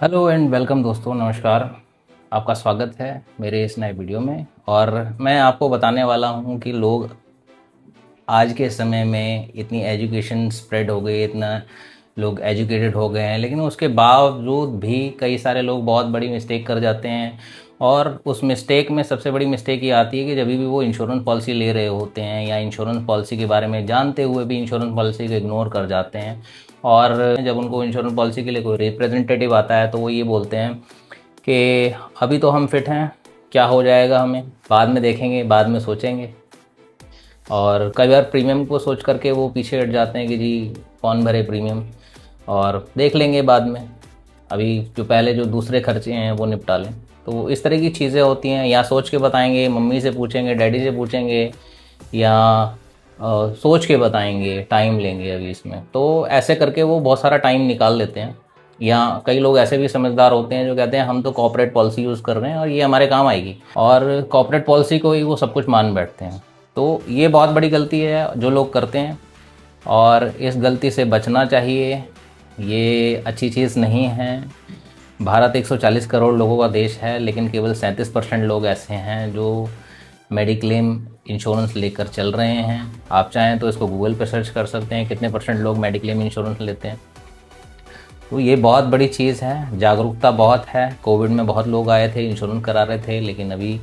Hello and welcome दोस्तों, नमस्कार। आपका स्वागत है मेरे इस नए वीडियो में। और मैं आपको बताने वाला हूं कि लोग आज के समय में इतनी एजुकेशन स्प्रेड हो गई, इतना लोग एजुकेटेड हो गए हैं, लेकिन उसके बावजूद भी कई सारे लोग बहुत बड़ी मिस्टेक कर जाते हैं। और उस मिस्टेक में सबसे बड़ी मिस्टेक ये आती है कि जब भी वो इंश्योरेंस पॉलिसी ले रहे होते हैं या इंश्योरेंस पॉलिसी के बारे में जानते हुए भी इंश्योरेंस पॉलिसी को इग्नोर कर जाते हैं। और जब उनको इंश्योरेंस पॉलिसी के लिए कोई रिप्रेजेंटेटिव आता है तो वो ये बोलते हैं कि अभी तो हम फिट हैं, क्या हो जाएगा, हमें बाद में देखेंगे, बाद में सोचेंगे। और कई बार प्रीमियम को सोच करके वो पीछे हट जाते हैं कि जी कौन भरे प्रीमियम, और देख लेंगे बाद में, अभी जो पहले जो दूसरे खर्चे हैं वो निपटा लें। तो इस तरह की चीज़ें होती हैं, या सोच के बताएंगे, मम्मी से पूछेंगे, डैडी से पूछेंगे, या सोच के बताएंगे, टाइम लेंगे अभी इसमें। तो ऐसे करके वो बहुत सारा टाइम निकाल लेते हैं। या कई लोग ऐसे भी समझदार होते हैं जो कहते हैं हम तो कॉर्पोरेट पॉलिसी यूज़ कर रहे हैं और ये हमारे काम आएगी, और कॉर्पोरेट पॉलिसी को ही वो सब कुछ मान बैठते हैं। तो ये बहुत बड़ी गलती है जो लोग करते हैं, और इस गलती से बचना चाहिए। ये अच्छी चीज़ नहीं है। भारत 140 करोड़ लोगों का देश है, लेकिन केवल 37% लोग ऐसे हैं जो मेडिक्लेम इंश्योरेंस लेकर चल रहे हैं। आप चाहें तो इसको गूगल पर सर्च कर सकते हैं कितने परसेंट लोग मेडिक्लेम इंश्योरेंस लेते हैं। तो ये बहुत बड़ी चीज़ है, जागरूकता बहुत है। कोविड में बहुत लोग आए थे, इंश्योरेंस करा रहे थे, लेकिन अभी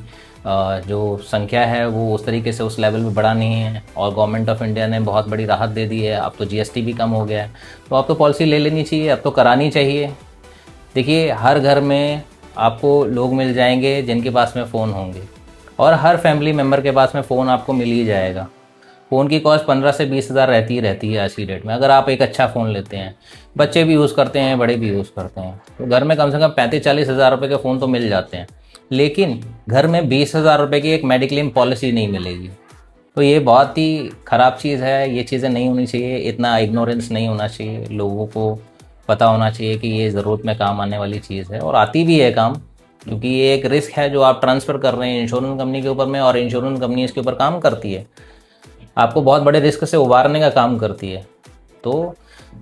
जो संख्या है वो उस तरीके से उस लेवल पे बढ़ा नहीं है। और गवर्नमेंट ऑफ इंडिया ने बहुत बड़ी राहत दे दी है, अब तो जीएसटी भी कम हो गया है। तो अब तो पॉलिसी ले लेनी चाहिए, अब तो करानी चाहिए। देखिए, हर घर में आपको लोग मिल जाएंगे जिनके पास में फ़ोन होंगे, और हर फैमिली मेम्बर के पास में फ़ोन आपको मिल ही जाएगा। फ़ोन की कॉस्ट 15 से 20 हज़ार रहती है आज की डेट में, अगर आप एक अच्छा फ़ोन लेते हैं। बच्चे भी यूज़ करते हैं, बड़े भी यूज़ करते हैं, तो घर में कम से कम 35-40 हज़ार रुपये के फ़ोन तो मिल जाते हैं। लेकिन घर में 20 हज़ार रुपये की एक मेडिक्लेम पॉलिसी नहीं मिलेगी। तो ये बहुत ही ख़राब चीज़ है। ये चीज़ें नहीं होनी चाहिए, इतना इग्नोरेंस नहीं होना चाहिए। लोगों को पता होना चाहिए कि ये ज़रूरत में काम आने वाली चीज़ है, और आती भी है काम, क्योंकि ये एक रिस्क है जो आप ट्रांसफ़र कर रहे हैं इंश्योरेंस कंपनी के ऊपर में, और इंश्योरेंस कंपनी इसके ऊपर काम करती है, आपको बहुत बड़े रिस्क से उबारने का काम करती है। तो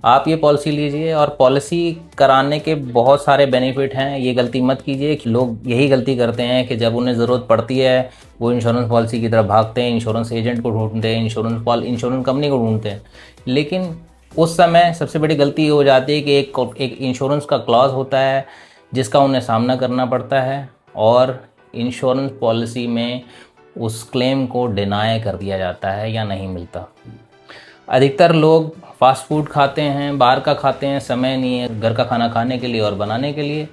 आप ये पॉलिसी लीजिए, और पॉलिसी कराने के बहुत सारे बेनिफिट हैं। ये गलती मत कीजिए कि लोग यही गलती करते हैं कि जब उन्हें ज़रूरत पड़ती है वो इंश्योरेंस पॉलिसी की तरफ भागते हैं, इंश्योरेंस एजेंट को ढूंढते हैं, इंश्योरेंस कंपनी को ढूंढते हैं। लेकिन उस समय सबसे बड़ी गलती ये हो जाती है कि एक इंश्योरेंस का क्लॉज होता है जिसका उन्हें सामना करना पड़ता है, और इंश्योरेंस पॉलिसी में उस क्लेम को डिनाई कर दिया जाता है या नहीं मिलता। अधिकतर लोग फास्ट फूड खाते हैं, बाहर का खाते हैं, समय नहीं है घर का खाना खाने के लिए और बनाने के लिए,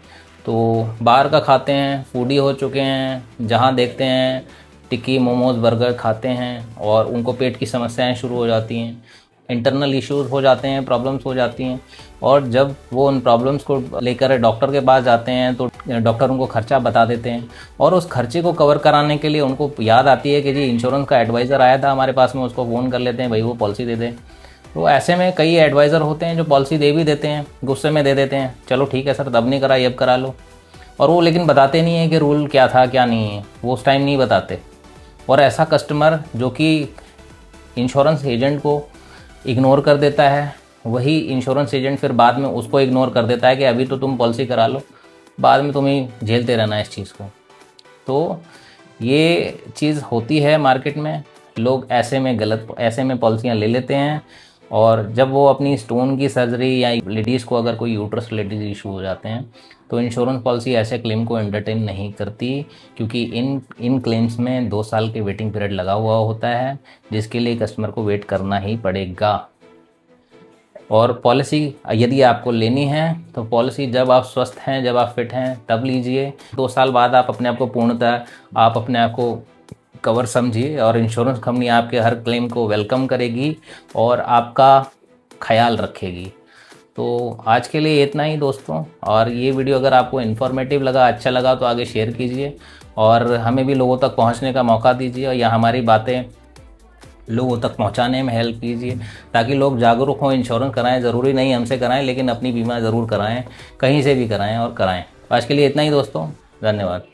तो बाहर का खाते हैं, फूडी हो चुके हैं। जहाँ देखते हैं टिक्की, मोमोज, बर्गर खाते हैं, और उनको पेट की समस्याएं शुरू हो जाती हैं, इंटरनल इश्यूज हो जाते हैं, प्रॉब्लम्स हो जाती हैं। और जब वो उन प्रॉब्लम्स को लेकर डॉक्टर के पास जाते हैं तो डॉक्टर उनको खर्चा बता देते हैं, और उस खर्चे को कवर कराने के लिए उनको याद आती है कि जी इंश्योरेंस का एडवाइज़र आया था हमारे पास में, उसको फ़ोन कर लेते हैं, भाई वो पॉलिसी दे दें। तो ऐसे में कई एडवाइज़र होते हैं जो पॉलिसी दे भी देते हैं, गुस्से में दे देते हैं, चलो ठीक है सर, तब नहीं कराई अब करा लो। और वो लेकिन बताते नहीं है कि रूल क्या था क्या नहीं है, वो उस टाइम नहीं बताते। और ऐसा कस्टमर जो कि इंश्योरेंस एजेंट को इग्नोर कर देता है, वही इंश्योरेंस एजेंट फिर बाद में उसको इग्नोर कर देता है कि अभी तो तुम पॉलिसी करा लो, बाद में तुम्हें झेलते रहना है इस चीज़ को। तो ये चीज़ होती है मार्केट में, लोग ऐसे में पॉलिसियाँ ले लेते हैं। और जब वो अपनी स्टोन की सर्जरी, या लेडीज़ को अगर कोई यूट्रस रिलेटेड इशू हो जाते हैं, तो इंश्योरेंस पॉलिसी ऐसे क्लेम को एंटरटेन नहीं करती, क्योंकि इन क्लेम्स में 2 साल के वेटिंग पीरियड लगा हुआ होता है, जिसके लिए कस्टमर को वेट करना ही पड़ेगा। और पॉलिसी यदि आपको लेनी है तो पॉलिसी जब आप स्वस्थ हैं, जब आप फिट हैं, तब लीजिए। 2 साल बाद आप अपने आप को पूर्णतः आप अपने आप को कवर समझिए, और इंश्योरेंस कंपनी आपके हर क्लेम को वेलकम करेगी और आपका ख्याल रखेगी। तो आज के लिए इतना ही दोस्तों, और ये वीडियो अगर आपको इन्फॉर्मेटिव लगा, अच्छा लगा, तो आगे शेयर कीजिए, और हमें भी लोगों तक पहुंचने का मौका दीजिए, या हमारी बातें लोगों तक पहुंचाने में हेल्प कीजिए, ताकि लोग जागरूक हों, इंश्योरेंस कराएं। ज़रूरी नहीं हमसे कराएं, लेकिन अपनी बीमा ज़रूर कराएं, कहीं से भी कराएं और कराएं। आज के लिए इतना ही दोस्तों, धन्यवाद।